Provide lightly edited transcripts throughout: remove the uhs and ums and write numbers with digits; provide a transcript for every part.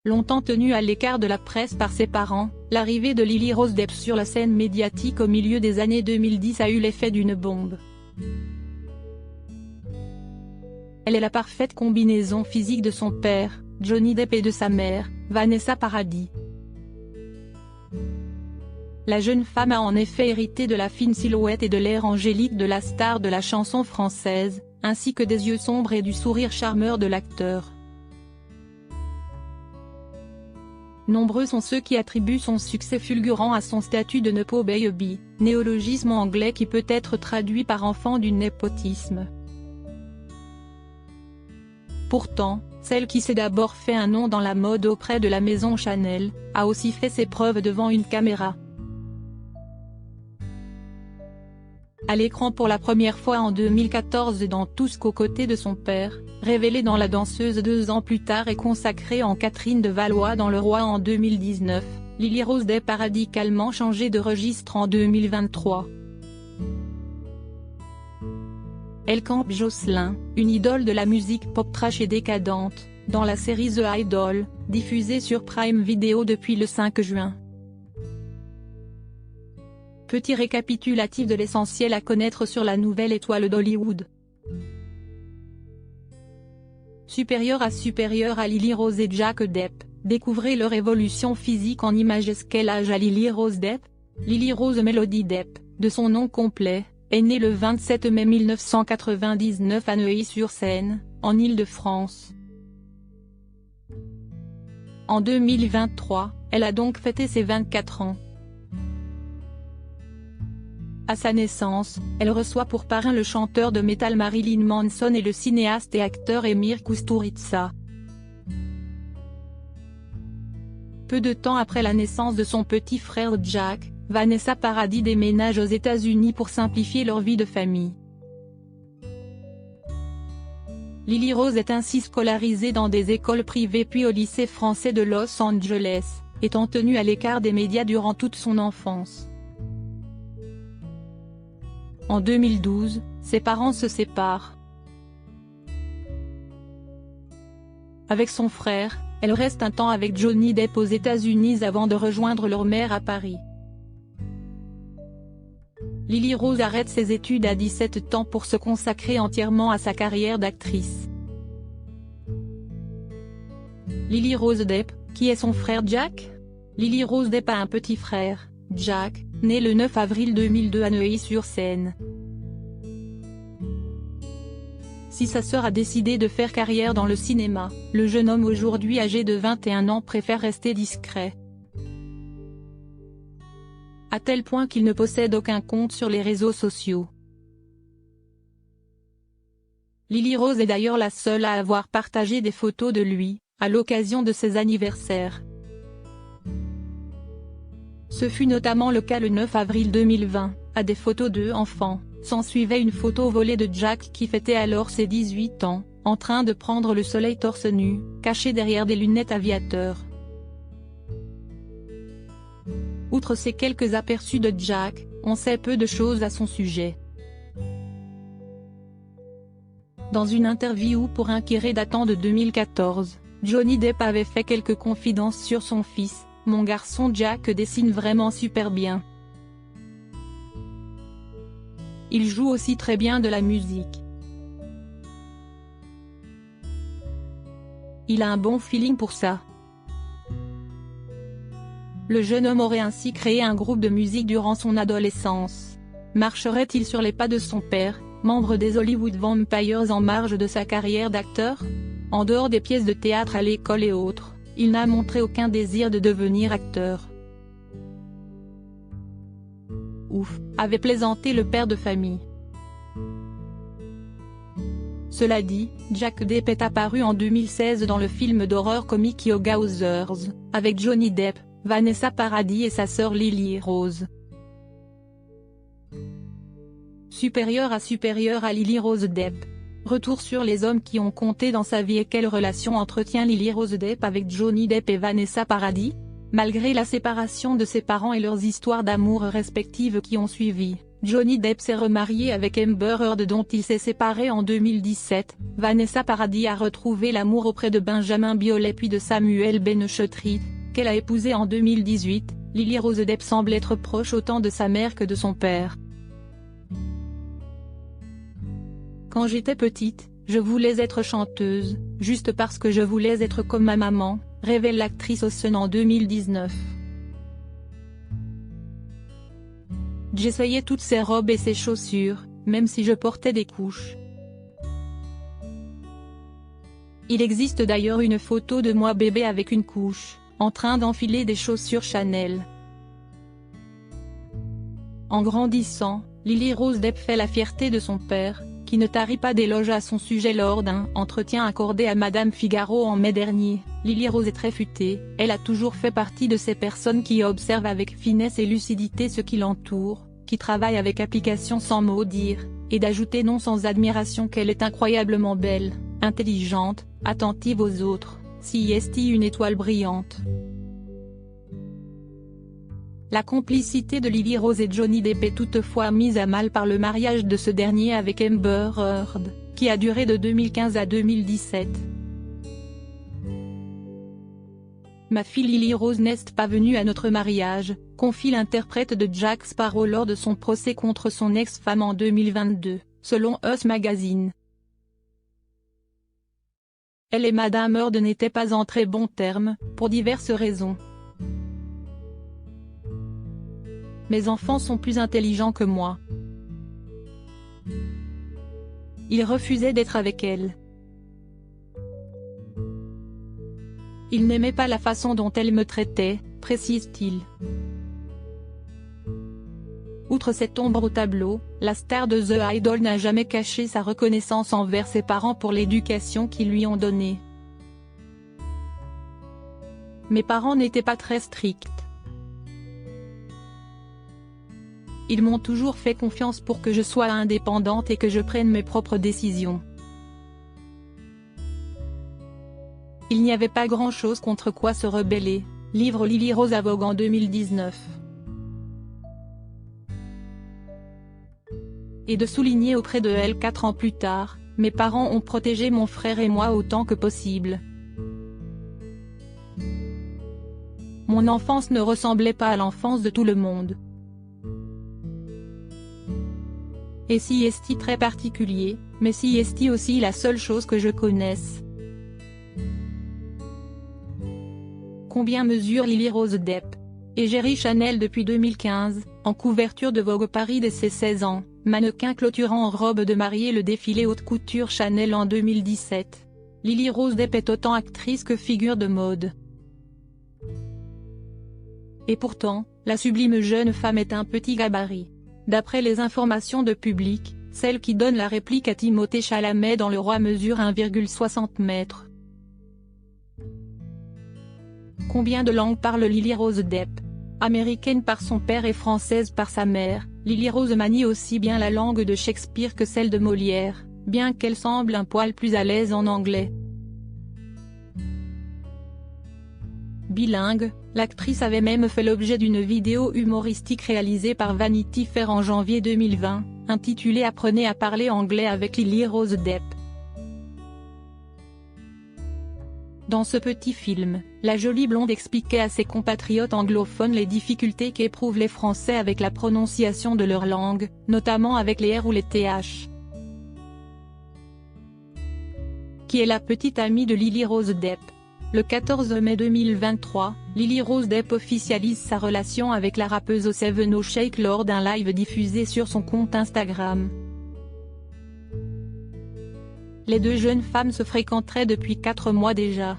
Longtemps tenue à l'écart de la presse par ses parents, l'arrivée de Lily Rose Depp sur la scène médiatique au milieu des années 2010 a eu l'effet d'une bombe. Elle est la parfaite combinaison physique de son père, Johnny Depp, et de sa mère, Vanessa Paradis. La jeune femme a en effet hérité de la fine silhouette et de l'air angélique de la star de la chanson française, ainsi que des yeux sombres et du sourire charmeur de l'acteur. Nombreux sont ceux qui attribuent son succès fulgurant à son statut de Nepo Baby, néologisme anglais qui peut être traduit par enfant du népotisme. Pourtant, celle qui s'est d'abord fait un nom dans la mode auprès de la maison Chanel, a aussi fait ses preuves devant une caméra. À l'écran pour la première fois en 2014 dans Tous qu'aux côtés de son père, révélée dans La Danseuse 2 ans plus tard et consacrée en Catherine de Valois dans Le Roi en 2019, Lily Rose Depp a radicalement changé de registre en 2023. Elle campe Jocelyn, une idole de la musique pop trash et décadente, dans la série The Idol, diffusée sur Prime Video depuis le 5 juin. Petit récapitulatif de l'essentiel à connaître sur la nouvelle étoile d'Hollywood. Supérieure à Lily Rose et Jack Depp, découvrez leur évolution physique en images. Quel âge a Lily Rose Depp? Lily Rose Melody Depp, de son nom complet, est née le 27 mai 1999 à Neuilly-sur-Seine, en Île-de-France. En 2023, elle a donc fêté ses 24 ans. À sa naissance, elle reçoit pour parrain le chanteur de métal Marilyn Manson et le cinéaste et acteur Emir Kusturica. Peu de temps après la naissance de son petit frère Jack, Vanessa Paradis déménage aux États-Unis pour simplifier leur vie de famille. Lily Rose est ainsi scolarisée dans des écoles privées puis au lycée français de Los Angeles, étant tenue à l'écart des médias durant toute son enfance. En 2012, ses parents se séparent. Avec son frère, elle reste un temps avec Johnny Depp aux États-Unis avant de rejoindre leur mère à Paris. Lily Rose arrête ses études à 17 ans pour se consacrer entièrement à sa carrière d'actrice. Lily Rose Depp, qui est son frère Jack? Lily Rose Depp a un petit frère, Jack, né le 9 avril 2002 à Neuilly-sur-Seine. Si sa sœur a décidé de faire carrière dans le cinéma, le jeune homme aujourd'hui âgé de 21 ans préfère rester discret. À tel point qu'il ne possède aucun compte sur les réseaux sociaux. Lily Rose est d'ailleurs la seule à avoir partagé des photos de lui, à l'occasion de ses anniversaires. Ce fut notamment le cas le 9 avril 2020, à des photos d'eux enfants, s'ensuivait une photo volée de Jack qui fêtait alors ses 18 ans, en train de prendre le soleil torse nu, caché derrière des lunettes aviateurs. Outre ces quelques aperçus de Jack, on sait peu de choses à son sujet. Dans une interview pour un Kerrang datant de 2014, Johnny Depp avait fait quelques confidences sur son fils. « Mon garçon Jack dessine vraiment super bien. Il joue aussi très bien de la musique. Il a un bon feeling pour ça. » Le jeune homme aurait ainsi créé un groupe de musique durant son adolescence. Marcherait-il sur les pas de son père, membre des Hollywood Vampires en marge de sa carrière d'acteur? En dehors des pièces de théâtre à l'école et autres, il n'a montré aucun désir de devenir acteur. Ouf, avait plaisanté le père de famille. Cela dit, Jack Depp est apparu en 2016 dans le film d'horreur comique Yoga Others, avec Johnny Depp, Vanessa Paradis et sa sœur Lily Rose. Supérieure à Lily Rose Depp. Retour sur les hommes qui ont compté dans sa vie et quelle relation entretient Lily Rose Depp avec Johnny Depp et Vanessa Paradis? Malgré la séparation de ses parents et leurs histoires d'amour respectives qui ont suivi, Johnny Depp s'est remarié avec Amber Heard dont il s'est séparé en 2017, Vanessa Paradis a retrouvé l'amour auprès de Benjamin Biolay puis de Samuel Benchetrit, qu'elle a épousé en 2018, Lily Rose Depp semble être proche autant de sa mère que de son père. Quand j'étais petite, je voulais être chanteuse, juste parce que je voulais être comme ma maman, révèle l'actrice au Sun en 2019. J'essayais toutes ses robes et ses chaussures, même si je portais des couches. Il existe d'ailleurs une photo de moi bébé avec une couche, en train d'enfiler des chaussures Chanel. En grandissant, Lily Rose Depp fait la fierté de son père, qui ne tarit pas d'éloges à son sujet lors d'un entretien accordé à Madame Figaro en mai dernier. Lily Rose est très futée, elle a toujours fait partie de ces personnes qui observent avec finesse et lucidité ce qui l'entoure, qui travaillent avec application sans mot dire, et d'ajouter non sans admiration qu'elle est incroyablement belle, intelligente, attentive aux autres, CST une étoile brillante. La complicité de Lily Rose et Johnny Depp est toutefois mise à mal par le mariage de ce dernier avec Amber Heard, qui a duré de 2015 à 2017. Ma fille Lily Rose n'est pas venue à notre mariage, confie l'interprète de Jack Sparrow lors de son procès contre son ex-femme en 2022, selon Us Magazine. Elle et Madame Heard n'étaient pas en très bons termes, pour diverses raisons. Mes enfants sont plus intelligents que moi. Ils refusaient d'être avec elle. Ils n'aimaient pas la façon dont elle me traitait, précise-t-il. Outre cette ombre au tableau, la star de The Idol n'a jamais caché sa reconnaissance envers ses parents pour l'éducation qu'ils lui ont donnée. Mes parents n'étaient pas très stricts. Ils m'ont toujours fait confiance pour que je sois indépendante et que je prenne mes propres décisions. Il n'y avait pas grand-chose contre quoi se rebeller, livre Lily Rose à Vogue en 2019. Et de souligner auprès de elle 4 ans plus tard, mes parents ont protégé mon frère et moi autant que possible. Mon enfance ne ressemblait pas à l'enfance de tout le monde. Et si est très particulier, mais si est aussi la seule chose que je connaisse. Combien mesure Lily Rose Depp? Égérie Chanel depuis 2015, en couverture de Vogue Paris dès ses 16 ans, mannequin clôturant en robe de mariée le défilé haute couture Chanel en 2017. Lily Rose Depp est autant actrice que figure de mode. Et pourtant, la sublime jeune femme est un petit gabarit. D'après les informations de Public, celle qui donne la réplique à Timothée Chalamet dans Le Roi mesure 1,60 m. Combien de langues parle Lily Rose Depp? Américaine par son père et française par sa mère, Lily Rose manie aussi bien la langue de Shakespeare que celle de Molière, bien qu'elle semble un poil plus à l'aise en anglais. Bilingue, l'actrice avait même fait l'objet d'une vidéo humoristique réalisée par Vanity Fair en janvier 2020, intitulée « Apprenez à parler anglais avec Lily Rose Depp ». Dans ce petit film, la jolie blonde expliquait à ses compatriotes anglophones les difficultés qu'éprouvent les Français avec la prononciation de leur langue, notamment avec les R ou les TH. Qui est la petite amie de Lily Rose Depp. Le 14 mai 2023, Lily Rose Depp officialise sa relation avec la rappeuse Oseveno Shake lors d'un live diffusé sur son compte Instagram. Les deux jeunes femmes se fréquenteraient depuis 4 mois déjà.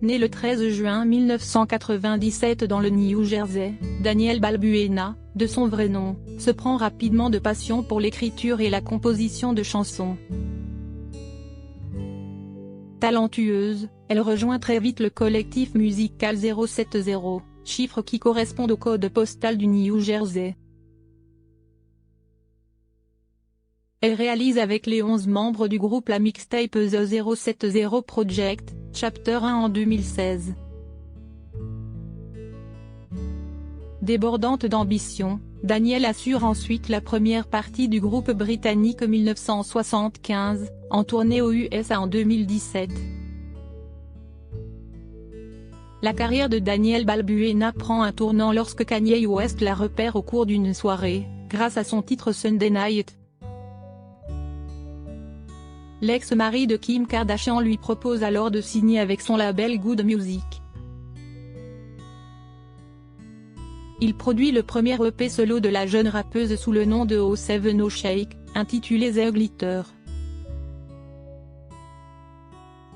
Née le 13 juin 1997 dans le New Jersey, Danielle Balbuena, de son vrai nom, se prend rapidement de passion pour l'écriture et la composition de chansons. Talentueuse, elle rejoint très vite le collectif musical 070, chiffre qui correspond au code postal du New Jersey. Elle réalise avec les 11 membres du groupe la mixtape The 070 Project, Chapter 1 en 2016. Débordante d'ambition, Danielle assure ensuite la première partie du groupe britannique 1975, en tournée aux USA en 2017. La carrière de Danielle Balbuena prend un tournant lorsque Kanye West la repère au cours d'une soirée, grâce à son titre Sunday Night. L'ex-mari de Kim Kardashian lui propose alors de signer avec son label Good Music. Il produit le premier EP solo de la jeune rappeuse sous le nom de Oh Seven Oh Shake, intitulé The Glitter.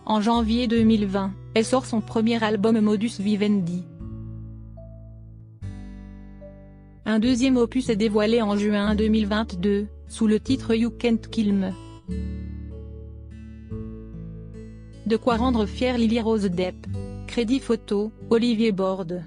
En janvier 2020, elle sort son premier album Modus Vivendi. Un deuxième opus est dévoilé en juin 2022, sous le titre You Can't Kill Me. De quoi rendre fière Lily Rose Depp. Crédit photo, Olivier Borde.